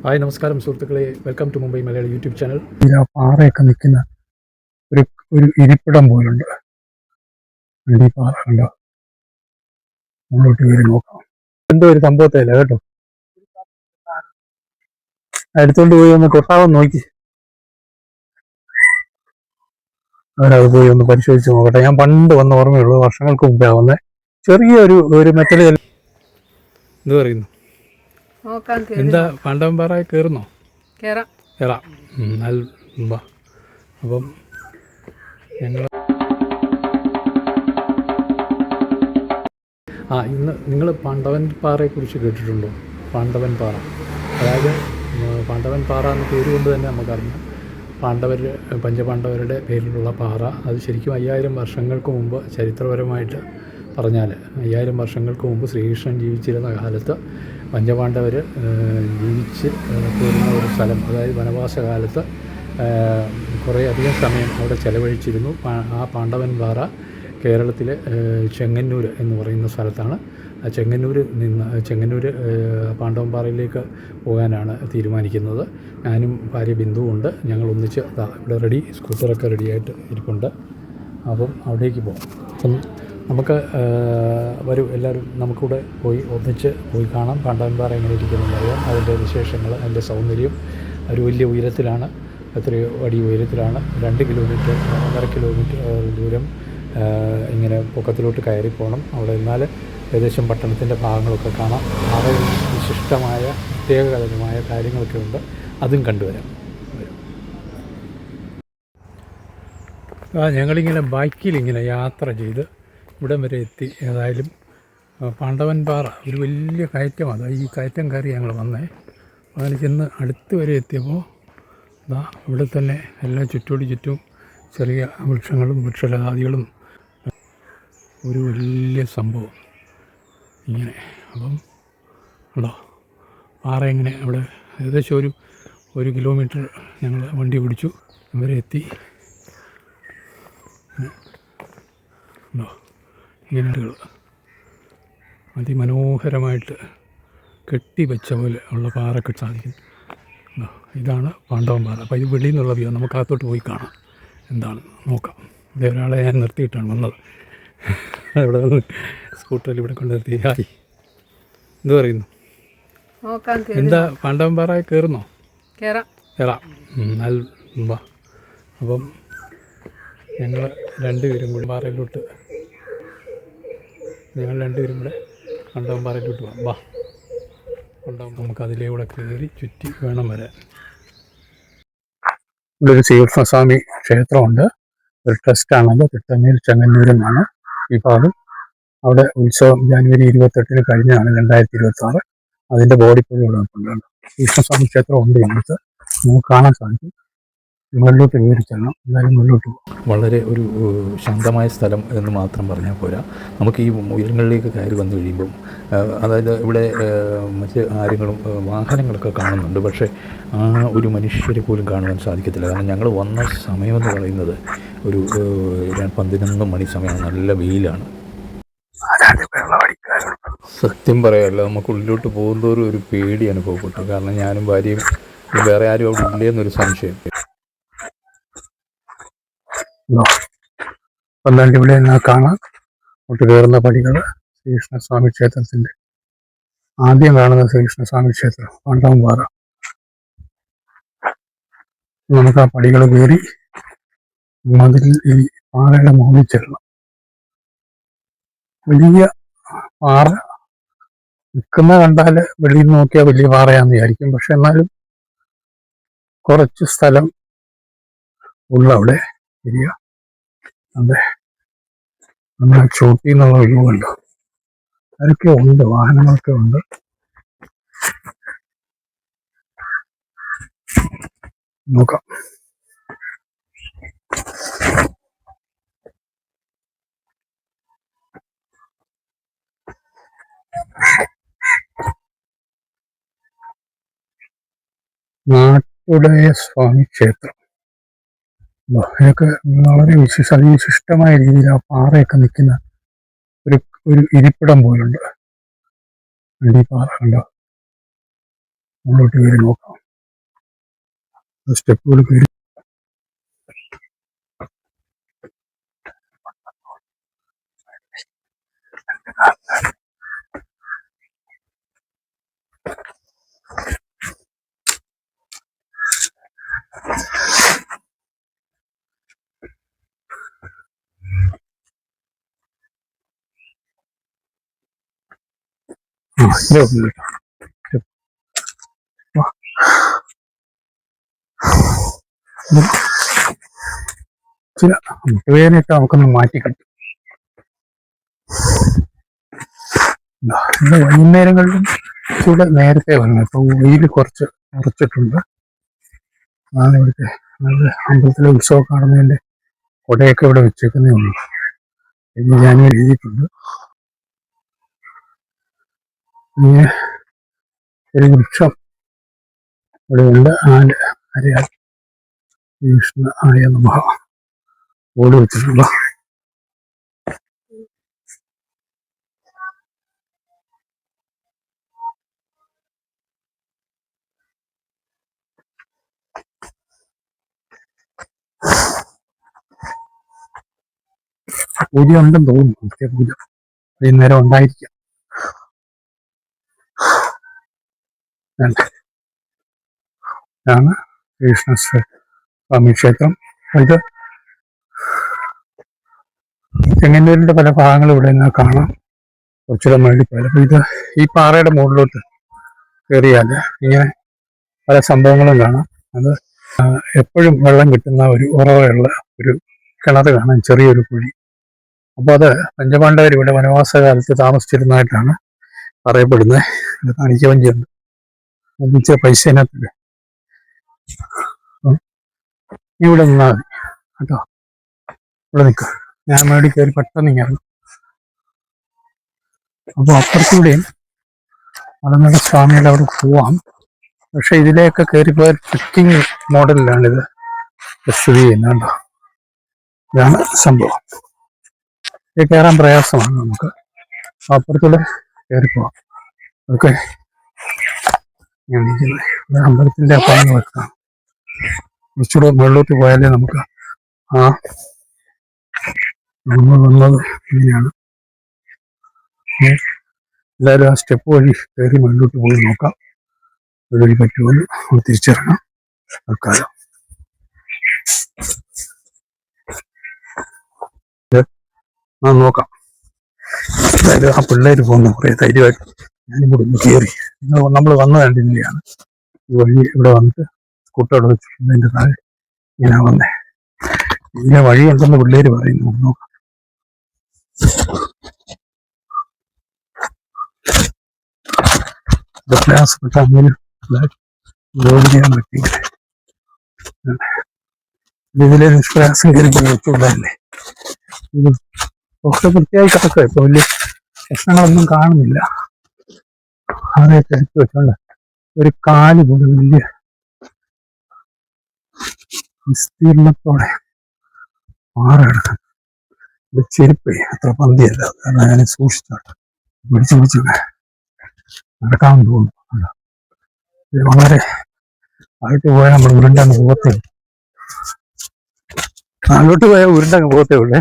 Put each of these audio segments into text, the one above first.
Hi നമസ്കാരം സുഹൃത്തുക്കളെ, welcome to Mumbai Malayali YouTube channel. പാറയൊക്കെ നിൽക്കുന്ന ഒരു ഒരു ഇരിപ്പിടം പോലുണ്ട്. ഈ പാറ കണ്ടോ, മുന്നോട്ട് കയറി നോക്കാം. എന്തോ ഒരു സംഭവത്തില്ല കേട്ടോ, എടുത്തോണ്ട് പോയി ഒന്ന് കൊട്ടാവം നോക്കി, അവരത് പോയി ഒന്ന് പരിശോധിച്ച് നോക്കട്ടെ. ഞാൻ പണ്ട് വന്ന ഓർമ്മയുള്ളൂ, വർഷങ്ങൾക്ക് മുമ്പേ വന്നേ. ചെറിയൊരു ഒരു മെറ്റൽ എന്ത് പറയുന്നു, എന്താ പാണ്ഡവൻ പാറ കയറുന്നോ? കയറാം. അപ്പം ഞങ്ങൾ ഇന്ന് നിങ്ങൾ പാണ്ഡവൻ പാറയെക്കുറിച്ച് കേട്ടിട്ടുണ്ടോ? പാണ്ഡവൻ പാറ, അതായത് പാണ്ഡവൻ പാറ എന്ന പേര് കൊണ്ട് തന്നെ നമുക്കറിയാം, പഞ്ചപാണ്ഡവരുടെ പേരിലുള്ള പാറ. അത് ശരിക്കും 5000 വർഷങ്ങൾക്ക് മുമ്പ്, ചരിത്രപരമായിട്ട് പറഞ്ഞാൽ 5000 വർഷങ്ങൾക്ക് മുമ്പ് ശ്രീകൃഷ്ണൻ ജീവിച്ചിരുന്ന കാലത്ത് പഞ്ചപാണ്ഡവർ ജീവിച്ച് പോരുന്ന ഒരു സ്ഥലം, അതായത് വനവാസ കാലത്ത് കുറേ അധികം സമയം അവിടെ ചെലവഴിച്ചിരുന്നു. ആ പാണ്ഡവൻ പാറ കേരളത്തിലെ ചെങ്ങന്നൂർ എന്ന് പറയുന്ന സ്ഥലത്താണ്. ആ ചെങ്ങന്നൂർ പാണ്ഡവൻ പാറയിലേക്ക് പോകാനാണ് തീരുമാനിക്കുന്നത്. ഞാനും ഭാര്യ ബിന്ദുവുണ്ട്. ഞങ്ങൾ ഒന്നിച്ച് ഇവിടെ റെഡി, സ്കൂട്ടറൊക്കെ റെഡിയായിട്ട് ഇരിപ്പുണ്ട്. അപ്പം അവിടേക്ക് പോകാം. അപ്പം നമുക്ക് വരും, എല്ലാവരും നമുക്കിവിടെ ഒന്നിച്ച് പോയി കാണാം. പാണ്ഡവൻ പാറ എങ്ങനെ ഇരിക്കുന്നുണ്ട് അറിയാം, അതിൻ്റെ വിശേഷങ്ങൾ, അതിൻ്റെ സൗന്ദര്യം. ഒരു വലിയ ഉയരത്തിലാണ്, എത്രയോ അടി ഉയരത്തിലാണ്. 2 കിലോമീറ്റർ, 1.5 കിലോമീറ്റർ ദൂരം ഇങ്ങനെ പൊക്കത്തിലോട്ട് കയറി പോകണം. അവിടെ എന്നാൽ ഏകദേശം പട്ടണത്തിൻ്റെ ഭാഗങ്ങളൊക്കെ കാണാം. വളരെ വിശിഷ്ടമായ പ്രത്യേകതരമായ കാര്യങ്ങളൊക്കെ ഉണ്ട്, അതും കണ്ടുവരാം. ഞങ്ങളിങ്ങനെ ബൈക്കിലിങ്ങനെ യാത്ര ചെയ്ത് ഇവിടം വരെ എത്തി. ഏതായാലും പാണ്ഡവൻ പാറ ഒരു വലിയ കയറ്റമാണ്. ഈ കയറ്റം കയറി ഞങ്ങൾ വന്നേ. അങ്ങനെ ചെന്ന് അടുത്ത് വരെ എത്തിയപ്പോൾ ഇവിടെ തന്നെ എല്ലാം ചുറ്റോടി ചുറ്റും ചെറിയ വൃക്ഷങ്ങളും വൃക്ഷലതാദികളും, ഒരു വലിയ സംഭവം ഇങ്ങനെ. അപ്പം ഉണ്ടോ പാറ ഇങ്ങനെ അവിടെ ഏകദേശം ഒരു കിലോമീറ്റർ ഞങ്ങൾ വണ്ടി പിടിച്ചു വരെ എത്തി. ഉണ്ടോ ഇങ്ങനെ അതിമനോഹരമായിട്ട് കെട്ടിവെച്ച പോലെ ഉള്ള പാറൊക്കെ സാധിക്കും. ഇതാണ് പാണ്ഡവൻ പാറ. അപ്പോൾ ഇത് വെളിയിൽ നിന്നുള്ള വ്യൂ, നമുക്ക് അകത്തോട്ട് പോയി കാണാം, എന്താണ് നോക്കാം. ഇവിടെ ഒരാളെ ഞാൻ നിർത്തിയിട്ടാണ് വന്നത്. ഇവിടെ വന്ന് സ്കൂട്ടറിൽ ഇവിടെ കൊണ്ട് നിർത്തി. ഹായ്, എന്ത് പറയുന്നു, എന്താ പാണ്ഡവൻ പാറ കയറുന്നോ? കയറാം. അപ്പം ഞങ്ങൾ രണ്ടുപേരും കൂടി പാറയിലോട്ട്, പാണ്ഡവൻ പാറയിലോട്ട് പോകാം. ഉണ്ടാവും, നമുക്ക് അതിലൂടെ കയറി ചുറ്റി വേണം വരാൻ. ഇവിടെ ഒരു ശ്രീകൃഷ്ണസ്വാമി ക്ഷേത്രമുണ്ട്, ഒരു ട്രസ്റ്റാണത്. തിട്ടമേൽ ചെങ്ങന്നൂർ എന്നാണ് ഈ ഭാഗം. അവിടെ ഉത്സവം ജനുവരി 28 കഴിഞ്ഞാണ്, 2026. അതിൻ്റെ ബോഡിപ്പുഴ ഇവിടെ കൊണ്ടുണ്ട്. കൃഷ്ണസ്വാമി ക്ഷേത്രം ഉണ്ട് ഇന്നത്തെ, നമുക്ക് കാണാൻ സാധിക്കും. മുകളിലോട്ട് കയറി ചെല്ലണം, എല്ലാവരും മുകളിലോട്ട് പോകും. വളരെ ഒരു ശാന്തമായ സ്ഥലം എന്ന് മാത്രം പറഞ്ഞാൽ പോരാ, നമുക്ക് ഈ ഉയരങ്ങളിലേക്ക് കയറി വന്നു കഴിയുമ്പം, അതായത് ഇവിടെ മറ്റ് കാര്യങ്ങളും വാഹനങ്ങളൊക്കെ കാണുന്നുണ്ട്, പക്ഷേ ആ ഒരു മനുഷ്യരെ പോലും കാണുവാൻ സാധിക്കത്തില്ല. കാരണം ഞങ്ങൾ വന്ന സമയമെന്ന് പറയുന്നത് ഒരു 11 മണി സമയമാണ്, നല്ല വെയിലാണ്. സത്യം പറയാമല്ലോ, നമുക്ക് ഉള്ളിലോട്ട് പോകുന്നതോറും ഒരു പേടി അനുഭവപ്പെട്ടു. കാരണം ഞാനും ഭാര്യയും, വേറെ ആരും അവിടെ ഇല്ലേന്നൊരു സംശയം. പന്ത്രണ്ട് ഇവിടെ കാണാം അങ്ങോട്ട് കയറുന്ന പടികൾ. ശ്രീകൃഷ്ണസ്വാമി ക്ഷേത്രത്തിൻ്റെ ആദ്യം കാണുന്ന ശ്രീകൃഷ്ണസ്വാമി ക്ഷേത്രം, പാണ്ഡവൻ പാറ. നമുക്ക് ആ പടികൾ കയറി മതിലിൽ ഈ പാറയുടെ മുകളിൽ ചെല്ലണം. വലിയ പാറ നിൽക്കുന്ന കണ്ടാൽ വെളിയിൽ നോക്കിയാൽ വലിയ പാറയാണെന്ന് വിചാരിക്കും, പക്ഷെ എന്നാലും കുറച്ച് സ്ഥലം ഉള്ള അവിടെ ശരിയ. അതെ, നമ്മൾ ചോട്ടി എന്നുള്ള ഒഴിവുണ്ടോ, അതൊക്കെ ഉണ്ട്, വാഹനങ്ങളൊക്കെ ഉണ്ട്. നോക്കാം. നാട്ടുടയ സ്വാമി ക്ഷേത്രം. ഇതൊക്കെ വളരെ അതിവിശിഷ്ടമായ രീതിയിൽ ആ പാറയൊക്കെ നിൽക്കുന്ന ഒരു ഇരിപ്പിടം പോലുണ്ട്. ഈ പാറ കണ്ടോ, മുകളിലോട്ട് കയറി നോക്കാം. സ്റ്റെപ്പുകൾ കയറി ഇതേ ഉള്ളൂ കേട്ടോ. വാ. ചില മുട്ടുവേദനയൊക്കെ നമുക്കൊന്ന് മാറ്റി കിട്ടും. ഇന്ന് വൈകുന്നേരങ്ങളിലും ഇവിടെ നേരത്തെ വരണം. ഇപ്പൊ വെയിൽ കുറച്ചിട്ടുണ്ട്. അതാണ് ഇവിടുത്തെ നല്ല അമ്പലത്തിലെ ഉത്സവം കാണുന്നതിന്റെ കൊടയൊക്കെ ഇവിടെ വെച്ചേക്കുന്നേ ഉള്ളൂ. ഇന്ന് ഞാനിവിടെ എഴുതിയിട്ടുണ്ട്. ഇങ്ങനെ ഒരു വൃക്ഷം ഇവിടെ ഉണ്ട്. ഹരിയാൽ കൃഷ്ണ ആയ നമഃ ബോർഡ് വെച്ചിട്ടുള്ള പൂജ ഉണ്ടെന്ന് തോന്നുന്നു. നിത്യ പൂജ വൈകുന്നേരം ഉണ്ടായിരിക്കാം. ഇതാണ് കൃഷ്ണസ്വാമി ക്ഷേത്രം. ഇത് ചെങ്ങന്നൂരിന്റെ പല ഭാഗങ്ങളും ഇവിടെ നിന്ന് കാണാം. കുറച്ചുകൂടെ മേളിൽ പോയാൽ അപ്പൊ ഇത് ഈ പാറയുടെ മുകളിലോട്ട് കയറിയാൽ ഇങ്ങനെ പല സംഭവങ്ങളും കാണാം. അത് എപ്പോഴും വെള്ളം കിട്ടുന്ന ഒരു ഉറവയുള്ള ഒരു കിണർ കാണാം, ചെറിയൊരു കുഴി. അപ്പോൾ അത് പഞ്ചപാണ്ഡവർ ഇവിടെ വനവാസകാലത്ത് താമസിച്ചിരുന്നതായിട്ടാണ് പറയപ്പെടുന്നത്. ഇത് കാണിക്ക വഞ്ചിയുണ്ട്, ലഭിച്ച പൈസേനകത്തില്ല. ഇവിടെ നിന്നാൽ മതി കേട്ടോ. ഇവിടെ നിൽക്കുക, ഞാൻ മേടി കയറി പെട്ടെന്ന് ഇങ്ങനെ. അപ്പോൾ അപ്പുറത്തൂടെയും മലനട സ്വാമിയുടെ അവിടെ പോവാം. പക്ഷെ ഇതിലേക്ക് കയറിപ്പോയ ട്രക്കിംഗ് മോഡലിലാണിത് സ്ഥിതി ചെയ്യുന്നത് കേട്ടോ. ഇതാണ് സംഭവം. ഇത് കയറാൻ പ്രയാസമാണ് നമുക്ക്. അപ്പുറത്തൂടെ കയറിപ്പോവാം. ഓക്കെ, അമ്പലത്തിന്റെ അപ്പം വെക്കാം. കുറച്ചുകൂടെ മുകളിലോട്ട് പോയാലേ നമുക്ക് നമ്മൾ വന്നത് ഇങ്ങനെയാണ്. എല്ലാവരും ആ സ്റ്റെപ്പ് വഴി കയറി മുകളിലോട്ട് പോയി നോക്കാം. അതുവഴി പറ്റുമെന്ന് തിരിച്ചിറങ്ങാം. തൽക്കാലം നോക്കാം. അതായത് ആ പിള്ളേര് പോകുന്ന കുറേ ധൈര്യമായിട്ട് ഞാനും കൂടെ ഒന്ന് കയറി. നമ്മൾ വന്ന കണ്ടിന്റെയാണ് ഈ വഴി. ഇവിടെ വന്നിട്ട് സ്കൂട്ടർ വെച്ചിട്ടുണ്ടതിൻ്റെ താഴെ ഇങ്ങനെ വന്നേ. ഇങ്ങനെ വഴി ഉണ്ടെന്ന് പിള്ളേര് പറയുന്നു. നോക്കാം. പ്രയാസപ്പെട്ട അങ്ങനെ ജോലി ചെയ്യാൻ പറ്റിയില്ല. ഇതിലെ നിഷ്പ്രയാസം കയറി വെച്ചുകൊണ്ടല്ലേ ഇത് ഒക്കെ വൃത്തിയായി കിടക്കുക. ഇപ്പൊ വലിയ പ്രശ്നങ്ങളൊന്നും കാണുന്നില്ല. അതൊക്കെ എടുത്തു വെച്ചോണ്ട് ഒരു കാല് പോലെ വലിയ വിസ്തീർണത്തോടെ മാറ കിടക്കണം. ഇത് ചെരുപ്പേ അത്ര പന്തിയല്ല, കാരണം ഞാൻ സൂക്ഷിച്ചോട്ടെ. പിടിച്ചൊക്കെ നടക്കാമെന്ന് തോന്നുന്നു. വളരെ താഴോട്ട് പോയാൽ നമ്മൾ ഉരുണ്ടങ്ങ് പോകത്തേ. താഴോട്ട് പോയാൽ ഉരുണ്ടങ്ങ് പോകത്തേ ഉള്ളേ.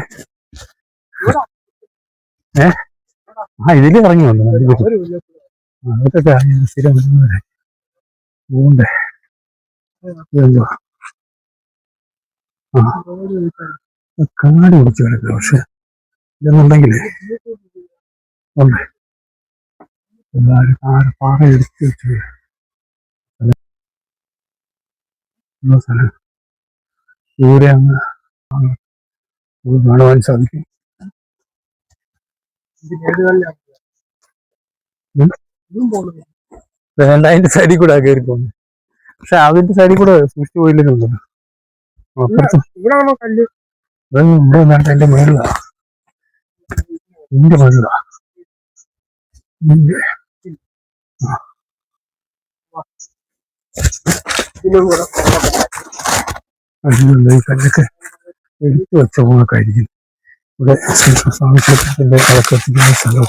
ഇതില് ഇറങ്ങി വന്നു. അതൊക്കെ സ്ഥിരം വരുന്നവരെ പോകണ്ടേ. എന്തോ കാട് പിടിച്ച് കിടക്കുക. പക്ഷെ ഇതെന്നുണ്ടെങ്കിലേ ഉണ്ട്. പാറ എടുത്ത് വെച്ച് സ്ഥലം ദൂരെ അങ്ങ് കാണുവാൻ സാധിക്കും. അതിന്റെ സൈഡിൽ കൂടെ കയറി പോകുന്നത്. പക്ഷെ അതിന്റെ സൈഡിൽ കൂടെ സൂക്ഷിച്ചു പോയില്ലെന്നുണ്ടല്ലോ. അപ്പുറത്ത് ഇവിടെ എന്റെ മേളിലാ, എന്റെ മേളിലാ. ഈ കല്ലൊക്കെ എടുത്തു വെച്ച പോണൊക്കെ ആയിരിക്കും. ഇവിടെ സ്വാമി ക്ഷേത്രത്തിന്റെ കളക്കെത്തിക്കുന്ന സ്ഥലം.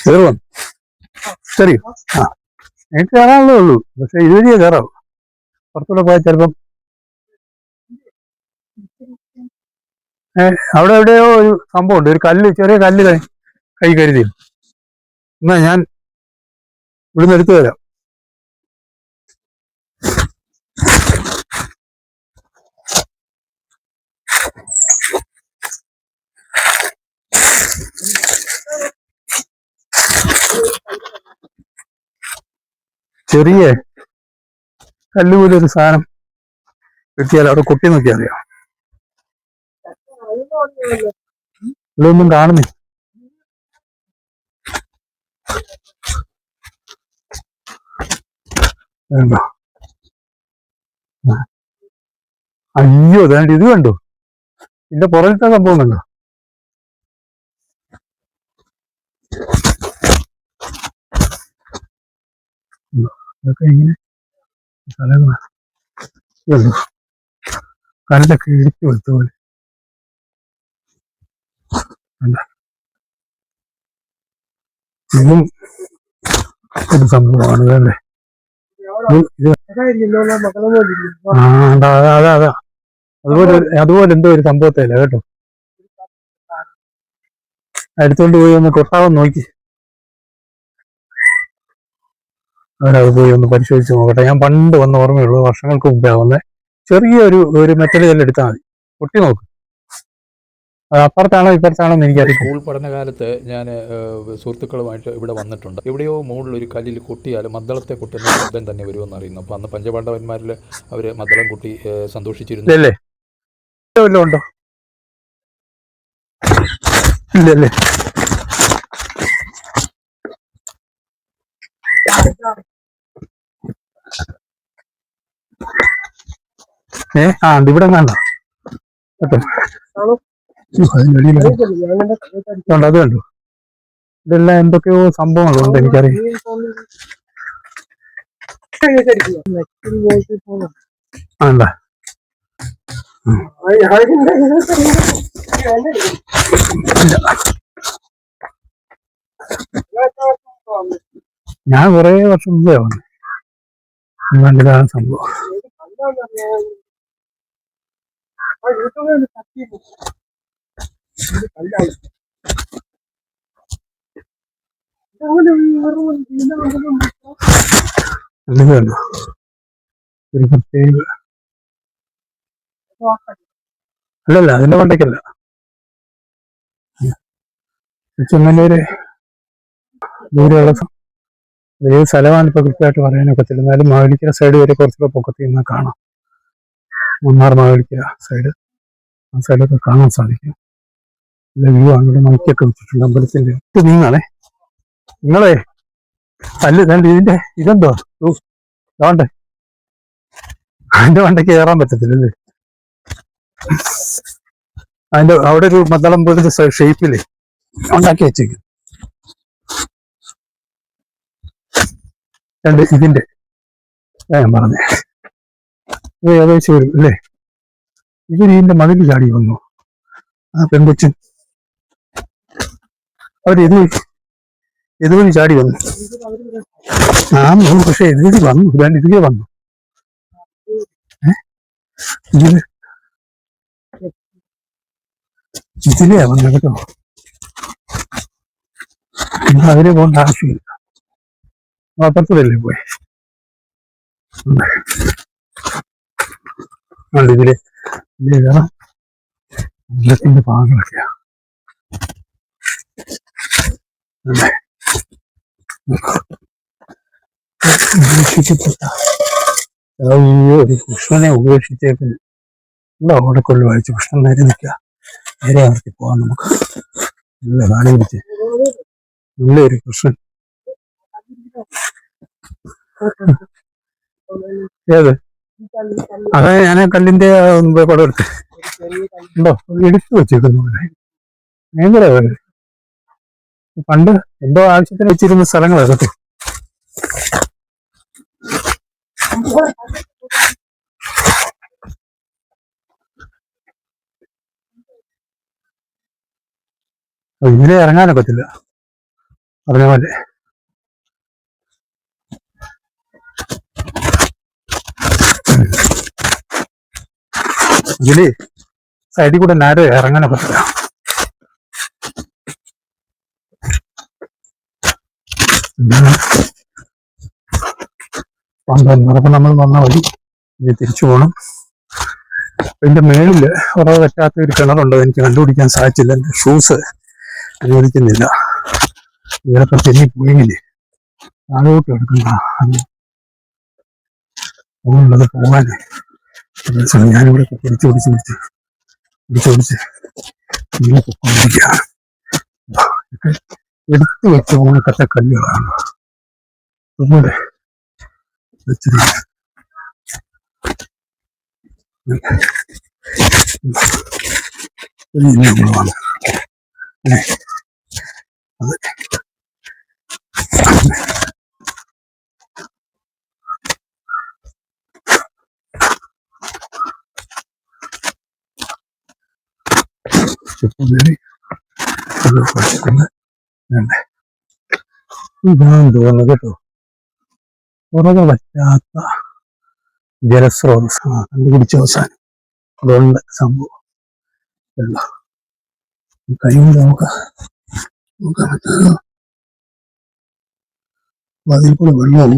കയറുവാ ശരി. ആ എനിക്ക് കയറാനുള്ളതേ ഉള്ളൂ, പക്ഷെ ഇതുവഴിയേ കയറാം. പുറത്തൂടെ പോയാൽ ചിലപ്പം അവിടെ എവിടെയോ ഒരു സംഭവം ഉണ്ട്, ഒരു കല്ല്, ചെറിയ കല്ല് കൈ കരുതി. എന്നാ ഞാൻ ഇവിടുന്ന് എടുത്തു തരാം. ചെറിയ കല്ല് പോലെ ഒരു സാധനം കിട്ടിയാൽ അവിടെ കൊട്ടി നോക്കിയാൽ അറിയാം. ഇതൊന്നും കാണുന്നില്ല. വേണ്ടോ? അയ്യോ വേണ്ട, ഇത് കണ്ടോ? ഇതിന്റെ പുറത്തെ സംഭവം കണ്ടോ? ഇതൊക്കെ ഇങ്ങനെ സ്ഥലങ്ങളാണ്. കല്ലൊക്കെ ഇടിച്ചു വെച്ച പോലെ. ഇതും ഒരു സംഭവമാണ് അല്ലേ? അതാ അതുപോലെ എന്തോ ഒരു സംഭവത്തില്ല കേട്ടോ. എടുത്തോണ്ട് പോയി ഒന്ന് കൊട്ടാവെന്ന് നോക്കി. അവരത് പോയി ഒന്ന് പരിശോധിച്ച് നോക്കട്ടെ. ഞാൻ പണ്ട് വന്ന ഓർമ്മയുള്ളൂ, വർഷങ്ങൾക്ക് മുമ്പേ വന്നേ. ചെറിയൊരു മെറ്റൽ കല്ല് എടുത്താൽ മതി, പൊട്ടി നോക്ക്. അത് അപ്പുറത്താണോ ഇപ്പുറത്താണോ എന്ന് എനിക്കറിയാം. സ്കൂൾ പഠനകാലത്ത് ഞാൻ സുഹൃത്തുക്കളുമായിട്ട് ഇവിടെ വന്നിട്ടുണ്ട്. എവിടെയോ മുകളിലൊരു കല്ലിൽ കൊട്ടിയാൽ മദ്ദളത്തെ കൊട്ടുന്ന ശബ്ദം തന്നെ വരുമെന്ന് അറിയുന്നു. അപ്പോൾ അന്ന് പഞ്ചപാണ്ഡവന്മാരിൽ അവർ മദ്ദളം കൊട്ടി സന്തോഷിച്ചിരുന്നു. ഇല്ലല്ലേ? വല്ലതും ഉണ്ടോ? ഇല്ലല്ലേ? ഇവിടെ വേണ്ട കേട്ടോ. അത് കണ്ടു. ഇതെല്ലാം എന്തൊക്കെയോ സംഭവങ്ങളുണ്ട്, എനിക്കറിയാം. ആണ്ടാ ഞാൻ കുറെ വർഷം മുമ്പേ വന്നു. നല്ലതാണ് സംഭവം. നല്ലതാണ്. ഒരു പ്രത്യേക അല്ലല്ല, അതിന്റെ മണ്ടയ്ക്കല്ല. ചെങ്ങന്നൂര് ദൂരെയുള്ള ഏത് സ്ഥലമാണ് ഇപ്പൊ കൃത്യമായിട്ട് പറയാനൊക്കത്തില്ല. എന്നാലും മാവേലിക്കര സൈഡ് വരെ കുറച്ചൊക്കെ പൊക്കത്തിൽ നിന്ന് കാണാം. മൂന്നാർ മാവേലിക്കര സൈഡ്, ആ സൈഡൊക്കെ കാണാൻ സാധിക്കും. നല്ല വ്യൂ ആണ്. ഇവിടെ മൈക്കൊക്കെ വെച്ചിട്ടുണ്ട് അമ്പലത്തിന്റെ. നിങ്ങളെ ഇതിന്റെ ഇതെന്തോ അതുകൊണ്ട് അതിന്റെ മണ്ടയ്ക്ക് കയറാൻ പറ്റത്തില്ലല്ലേ? അതിന്റെ അവിടെ ഒരു മദ്ദളം പോലത്തെ ഷേപ്പില് ഉണ്ടാക്കി വെച്ചേക്കും. ഇതിന്റെ ഞാൻ പറഞ്ഞേ ഏകദേശം വരും അല്ലേ? ഇതിന്റെ മതിൽ ചാടി വന്നു ആ പെൺകൊച്ചു. ഇതുവഴി ചാടി വന്നു. പക്ഷെ ഇതിൽ വന്നു, ഇതിലേ വന്നു. ഇതിലേ വന്നു കേട്ടോ. അതിലെ പോകേണ്ട ആവശ്യമില്ല. അപ്പുറത്തല്ലേ പോയി ഇതിലെ കയറാം. അമ്പലത്തിന്റെ ഭാഗങ്ങളൊക്കെയാ. ഒരു കൃഷ്ണനെ ഉപേക്ഷിച്ചേക്കുന്നു. ഇവിടെ ഓടക്കൊള്ളു വായിച്ചു കൃഷ്ണൻ നേരെ നിൽക്കുക. നേരെ ആർത്തി പോവാം നമുക്ക്. നല്ല കാലി പിടിച്ച് നല്ലൊരു കൃഷ്ണൻ. ഏത്? അതെ, ഞാൻ കല്ലിന്റെ മുമ്പേ പടം എടുത്ത് ഉണ്ടോ എടുത്തു വെച്ചേക്കുന്നു. ഭയങ്കര പണ്ട് എന്തോ ആവശ്യത്തിന് വെച്ചിരുന്ന സ്ഥലങ്ങളാണ്. ഇതിലെ ഇറങ്ങാനൊക്കത്തില്ല പറഞ്ഞ പോലെ. ഇതില് സൈഡിൽ കൂടെ നേരെ ഇറങ്ങാനൊക്കത്തില്ല. അപ്പൊ നമ്മൾ വന്ന വഴി ഇനി തിരിച്ചു പോകണം. ഇതിന്റെ മേളില് ഉറവ് പറ്റാത്ത ഒരു കിണറുണ്ട്, എനിക്ക് കണ്ടുപിടിക്കാൻ സാധിച്ചില്ല. എന്റെ ഷൂസ് അനുവദിക്കുന്നില്ല. ഇതിലൊക്കെ തെന്നി പോയെങ്കിലേ താഴോട്ട് എടുക്കണ്ട, അതുകൊണ്ടത് പോകാനേ. അതേസമയം ഞാനിവിടെ പിടിച്ച് ഇങ്ങനെ പൊക്കൊണ്ടിരിക്കുകയാണ്. എടുത്തു വെച്ച ഉണക്കത്തെ കല്ലുകളാണ് അതുപോലെ വെച്ചിരിക്കുന്നത്. അത് ഇതാണ് തോന്നുന്നത് കേട്ടോ, ഉറവ് പറ്റാത്ത ജലസ്രോതസ്. കണ്ടുപിടിച്ച അവസാനം അതുകൊണ്ട് സംഭവം വെള്ളം കഴിയുമ്പോൾ നോക്കാൻ പറ്റാതെ അതിൽ കൂടെ വെള്ളം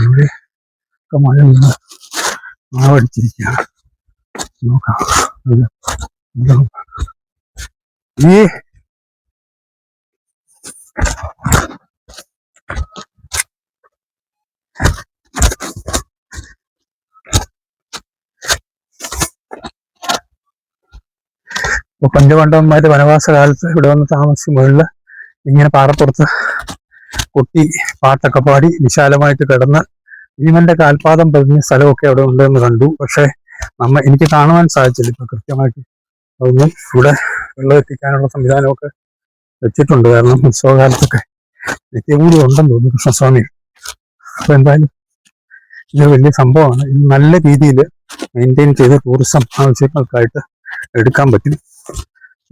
ഇവിടെ ഒക്കെ മഴ നിന്ന് ആവടിച്ചിരിക്കുകയാണ്. നോക്കാം ഈ പഞ്ചപാണ്ഡവന്മാര് വനവാസ കാലത്ത് ഇവിടെ വന്ന് താമസിച്ച മുകളില് ഇങ്ങനെ പാറപ്പുറത്ത് കൊട്ടി പാട്ടൊക്കെ പാടി വിശാലമായിട്ട് കിടന്ന് ഭീമന്റെ കാൽപാദം പതിഞ്ഞ സ്ഥലമൊക്കെ അവിടെ ഉണ്ടെന്ന് കണ്ടു. പക്ഷെ എനിക്ക് കാണുവാൻ സാധിച്ചില്ല ഇപ്പൊ കൃത്യമായിട്ട്. അതൊന്നും ഇവിടെ വെള്ളം എത്തിക്കാനുള്ള സംവിധാനമൊക്കെ വെച്ചിട്ടുണ്ട്. കാരണം ഉത്സവകാലത്തൊക്കെ നിത്യകൂടി ഉണ്ടെന്ന് തോന്നുന്നു കൃഷ്ണസ്വാമി. അപ്പൊ എന്തായാലും ഇത് വലിയ സംഭവമാണ്. ഇത് നല്ല രീതിയിൽ മെയിൻറ്റെയിൻ ചെയ്ത് ടൂറിസം ആവശ്യങ്ങൾക്കായിട്ട് എടുക്കാൻ പറ്റും.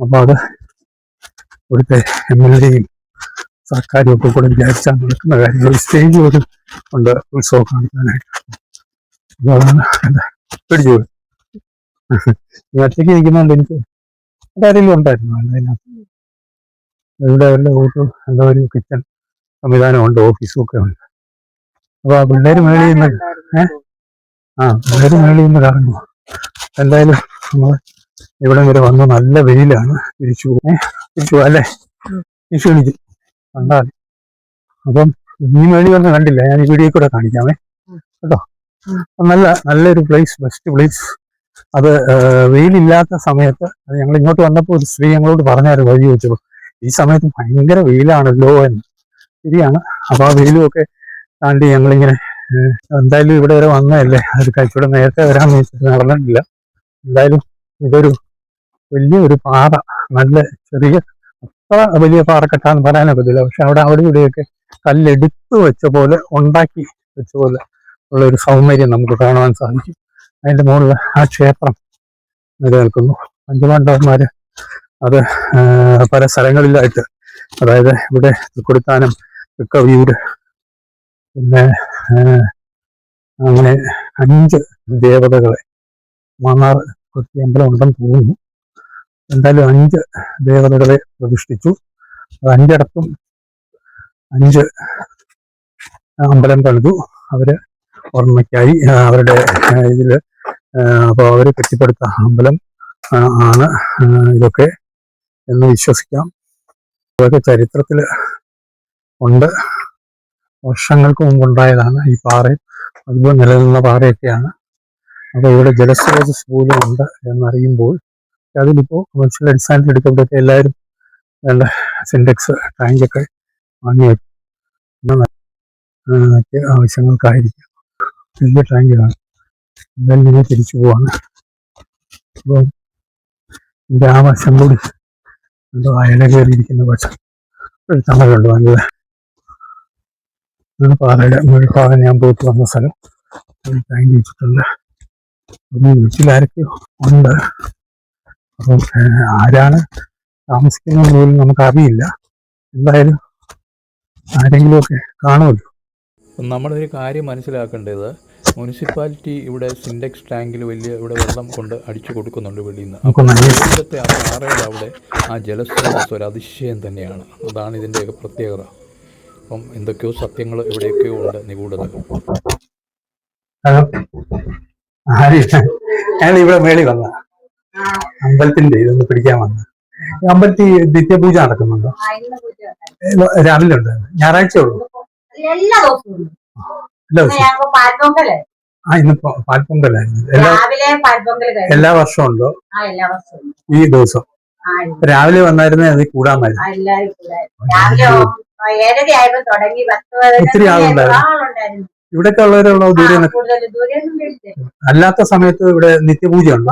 അപ്പൊ അത് ഇവിടുത്തെ MLA-യും സർക്കാരും ഒക്കെ കൂടെ വിചാരിച്ചാൽ നടക്കുന്ന കാര്യങ്ങൾ. സ്റ്റേജ് ഒരു ഉണ്ട് ഉത്സവം കാണിക്കാനായിട്ട്. അതാണ് എന്താ പിടിച്ചു പോയി. ഈ ഒറ്റയ്ക്ക് ഇരിക്കുന്നുണ്ട്. എനിക്ക് ആരെങ്കിലും ഉണ്ടായിരുന്നു അതിനകത്ത്. ഇവിടെ വല്ല എന്താ ഒരു കിച്ചൺ സംവിധാനമുണ്ട്, ഓഫീസും ഒക്കെ ഉണ്ട്. അപ്പൊ ആ പിള്ളേര് മേളിൽ നിന്ന് പിള്ളേര് മേളിൽ നിന്ന് കറങ്ങുക. എന്തായാലും നമ്മൾ ഇവിടെ വരെ വന്ന് നല്ല വെയിലാണ്. തിരിച്ചു അല്ലേ തിരിച്ചു എണീച്ചു കണ്ടാൽ. അപ്പം ഈ മേളി വന്ന് കണ്ടില്ല, ഞാൻ ഈ വീഡിയോ കൂടെ കാണിക്കാമേ കേട്ടോ. നല്ലൊരു പ്ലേസ്, ബെസ്റ്റ് പ്ലേസ്. അത് വെയിലില്ലാത്ത സമയത്ത് ഞങ്ങൾ ഇങ്ങോട്ട് വന്നപ്പോൾ ഒരു സ്ത്രീ ഞങ്ങളോട് പറഞ്ഞായിരുന്നു വഴി വെച്ചപ്പോൾ, ഈ സമയത്ത് ഭയങ്കര വെയിലാണല്ലോ എന്ന്. ശരിയാണ്. അപ്പൊ ആ വെയിലും ഒക്കെ താണ്ടി ഞങ്ങളിങ്ങനെ എന്തായാലും ഇവിടെ വരെ വന്നതല്ലേ, അത് കഴിച്ചൂടെ നേരത്തെ വരാമെന്ന് വെച്ചിട്ട് നടന്നിട്ടില്ല. എന്തായാലും ഇതൊരു വലിയൊരു പാറ, നല്ല ചെറിയ അത്ര വലിയ പാറക്കെട്ടാന്ന് പറയാനൊക്കത്തില്ല. പക്ഷെ അവിടെ ഇവിടെയൊക്കെ കല്ലെടുത്ത് വെച്ച പോലെ, ഉണ്ടാക്കി വെച്ച പോലെ ഉള്ള ഒരു സൗന്ദര്യം നമുക്ക് കാണുവാൻ സാധിക്കും. അതിന്റെ മുകളിൽ ആ ക്ഷേത്രം നിലനിൽക്കുന്നു. പഞ്ചപാണ്ഡവന്മാര് അത് പല സ്ഥലങ്ങളിലായിട്ട്, അതായത് ഇവിടെ തൃക്കൊടിത്താനം, തൃക്കവിയൂര്, പിന്നെ അങ്ങനെ 5 ദേവതകളെ, മാന്നാർ കൊച്ചി അമ്പലം ഉണ്ടെന്ന് തോന്നുന്നു. എന്തായാലും 5 ദേവതകളെ പ്രതിഷ്ഠിച്ചു. അത് 5 5 അമ്പലം പണിതു അവര് ഓർമ്മയ്ക്കായി. അവരുടെ ഇതില് അപ്പോൾ അവര് കെട്ടിപ്പടുത്ത അമ്പലം ആണ് ഇതൊക്കെ എന്ന് വിശ്വസിക്കാം. അതൊക്കെ ചരിത്രത്തിൽ ഉണ്ട്. വർഷങ്ങൾക്ക് മുമ്പുണ്ടായതാണ് ഈ പാറ. അതുപോലെ നിലനിന്ന പാറയൊക്കെയാണ്. അപ്പോൾ ഇവിടെ ജലസ്രോതസ് പോലും ഉണ്ട് എന്നറിയുമ്പോൾ അതിലിപ്പോൾ കമേഴ്ഷ്യൽ അടിസ്ഥാനത്തിൽ എടുക്കുമ്പോഴൊക്കെ എല്ലാവരും വേണ്ട സിൻടെക്സ് ടാങ്കൊക്കെ വാങ്ങി വെക്കും. ആവശ്യങ്ങൾക്കായിരിക്കും. വലിയ ടാങ്കാണ്. എന്തായാലും ഇങ്ങനെ തിരിച്ചു പോവാണ്. അപ്പോൾ ഇതിൻ്റെ ആ വശം കൂടി എന്തോ അയല കയറിയിരിക്കുന്ന വശം ഒരു തണലുണ്ട് നല്ല. പാറയുടെ മുഴുഭാഗം ഞാൻ പോയിട്ട് വന്ന സ്ഥലം ടാങ്ക് വെച്ചിട്ടുണ്ട്. വീട്ടിലാരൊക്കെയോ ഉണ്ട്. അപ്പം ആരാണ് താമസിക്കുന്നത് പോലും നമുക്കറിയില്ല. എന്തായാലും ആരെങ്കിലുമൊക്കെ കാണുമല്ലോ. നമ്മളൊരു കാര്യം മനസ്സിലാക്കേണ്ടത്, മുനിസിപ്പാലിറ്റി ഇവിടെ സിൻടെക്സ് ടാങ്കിൽ ഇവിടെ വെള്ളം കൊണ്ട് അടിച്ചു കൊടുക്കുന്നുണ്ട് വെളിയിൽ നിന്ന്. അപ്പോൾ ഇവിടുത്തെ ആ പാറയുടെ അവിടെ ആ ജലസ്രോതസ് ഒരു അതിശയം തന്നെയാണ്. അതാണ് ഇതിൻ്റെയൊക്കെ പ്രത്യേകത. അപ്പം എന്തൊക്കെയോ സത്യങ്ങൾ ഇവിടെയൊക്കെയോ ഉണ്ട്, നിഗൂഢതകൾ. ഞങ്ങൾ ഇവിടെ മേളി വന്ന അമ്പലത്തിന്റെ ഇതൊന്ന് പിടിക്കാൻ വന്ന. അമ്പലത്തിൽ നിത്യപൂജ നടക്കുന്നുണ്ടോ? രാവിലെ ഉണ്ട്, ഞായറാഴ്ച ഉള്ളൂ. എല്ലാ ദിവസവും ഇന്ന് പാൽപ്പൊങ്കലായിരുന്നു. എല്ലാ വർഷവും ഉണ്ടോ? ഈ ദിവസം രാവിലെ വന്നായിരുന്നേ അത് കൂടാമായിരുന്നു. ഒത്തിരി ആളുണ്ടായിരുന്നു. ഇവിടൊക്കെ ഉള്ളവരുള്ള ദൂരെ അല്ലാത്ത സമയത്ത് ഇവിടെ നിത്യപൂജ ഉണ്ട്.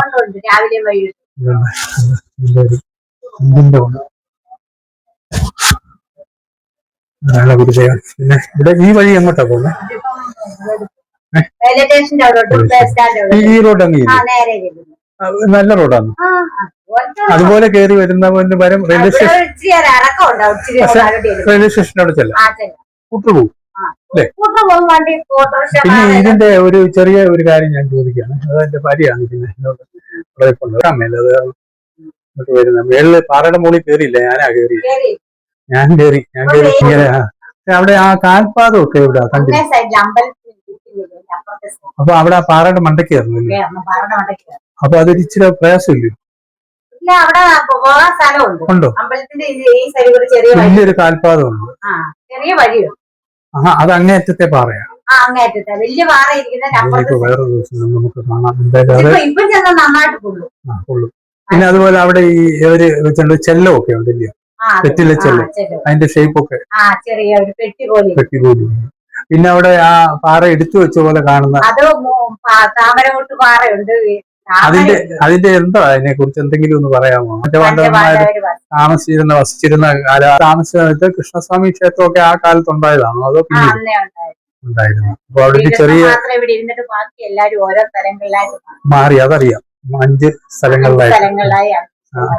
ഗുരുദേവൻ. പിന്നെ ഇവിടെ ഈ വഴി എങ്ങോട്ടാ പോകുന്നത്? ഈ റോഡ് അങ്ങ് നല്ല റോഡാണ്. അതുപോലെ കയറി വരുന്ന വരും റെയിൽവേ സ്റ്റേഷൻ്റെ അവിടെ ചെല്ലാം. കൂട്ടുപോകും അല്ലേ? പിന്നെ ഇതിന്റെ ഒരു ചെറിയ ഒരു കാര്യം ഞാൻ ചോദിക്കുകയാണ്. അതെന്റെ ഭാര്യയാണ് പിന്നെ അത് വരുന്നത്. മേളില് പാറയുടെ മുകളിൽ കയറിയില്ല, ഞാൻ കയറി ഇങ്ങനെ. അവിടെ ആ കാൽപാദം ഒക്കെ ഇവിടെ കണ്ടില്ല. അപ്പൊ അവിടെ ആ പാറയുടെ മണ്ടയ്ക്ക് കയറുന്നില്ല. അപ്പൊ അതൊരു ഇച്ചിരി പ്രയാസമില്ലേ? ഉണ്ടോ? വലിയൊരു കാൽപാദം ഉണ്ട്. അത് അങ്ങേയറ്റത്തെ പാറയാണ്. വേറെ ദിവസം നമുക്ക് കാണാം എന്തായാലും. പിന്നെ അതുപോലെ അവിടെ ഈ ഒരു വെച്ചുകൊണ്ട് ചെല്ലം ഒക്കെ ഉണ്ടല്ലോ, പെറ്റിലെ ചെല്ലം. അതിന്റെ ഷേപ്പ് ഒക്കെ പെട്ടി പോലെ. പിന്നെ അവിടെ ആ പാറ എടുത്തു വെച്ച പോലെ കാണുന്ന അതിന്റെ എന്താ അതിനെ കുറിച്ച് എന്തെങ്കിലും ഒന്ന് പറയാമോ? മറ്റേ പാണ്ഡവന്മാര് വസിച്ചിരുന്ന താമസിച്ച കൃഷ്ണസ്വാമി ക്ഷേത്രമൊക്കെ ആ കാലത്ത് ഉണ്ടായതാണോ അതോ പിന്നീട് ഉണ്ടായിരുന്നു? അപ്പൊ അവിടെ ചെറിയ മാറി, അതറിയാം. 5 സ്ഥലങ്ങളിലായി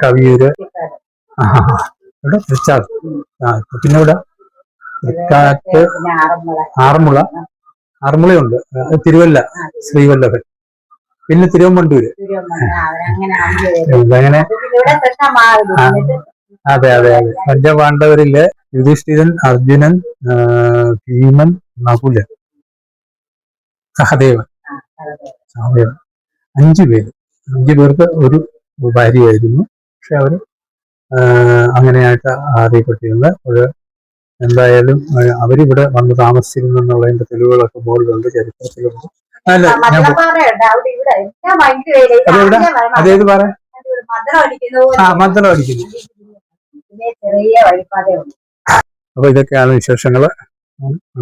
കവിയൂര്, ഇവിടെ തൃച്ചാർ, പിന്നെ ഇവിടെ തൃക്കാറ്റ്, ആറന്മുളയുണ്ട്, തിരുവല്ല ശ്രീവല്ലഭൻ, പിന്നെ തിരുവമ്പണ്ടൂര്. അങ്ങനെ അതെ. പഞ്ചപാണ്ഡവരില് യുധിഷ്ഠിരൻ, അർജുനൻ, ഭീമൻ, നകുലൻ, സഹദേവൻ. 5 പേര്. 5 പേർക്ക് ഒരു ഭാര്യയായിരുന്നു. പക്ഷെ അവര് അങ്ങനെയായിട്ട് അറിയപ്പെട്ടിരുന്നത്. എന്തായാലും അവരിവിടെ വന്ന് താമസിച്ചിരുന്നു എന്നുള്ളതിന്റെ തെളിവുകളൊക്കെ ബോർഡിലുണ്ട്, ചരിത്രത്തിലുണ്ട്. അല്ല അതേത് പറയാം. മദ്ദളം അടിക്കുന്നു. അപ്പൊ ഇതൊക്കെയാണ് വിശേഷങ്ങള്.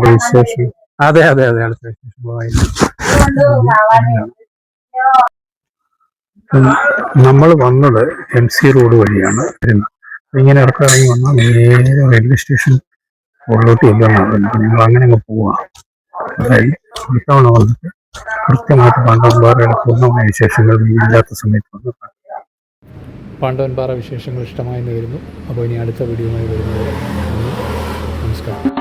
വിശേഷം അതെ അടുത്ത വിശേഷങ്ങളായി നമ്മൾ വന്നത് MC റോഡ് വഴിയാണ് വരുന്നത്. ഇങ്ങനെ ഇറങ്ങി വന്നാൽ നേരെ റെയിൽവേ സ്റ്റേഷൻ ഉള്ളിലോട്ട് ചെല്ലുന്നതാണ്. നിങ്ങൾ അങ്ങനെ അങ്ങ് പോവാം. അതായത് ഇത്തവണ വന്നിട്ട് കൃത്യമായിട്ട് പാണ്ഡവൻപാറയുടെ പൂർണ്ണമായ വിശേഷങ്ങൾ ഇല്ലാത്ത സമയത്ത് വന്ന് പാണ്ഡവൻപാറ വിശേഷങ്ങൾ ഇഷ്ടമായെന്ന് വരുന്നു. അപ്പോൾ ഇനി അടുത്ത വീഡിയോയുമായി വരുന്നത്. നമസ്കാരം.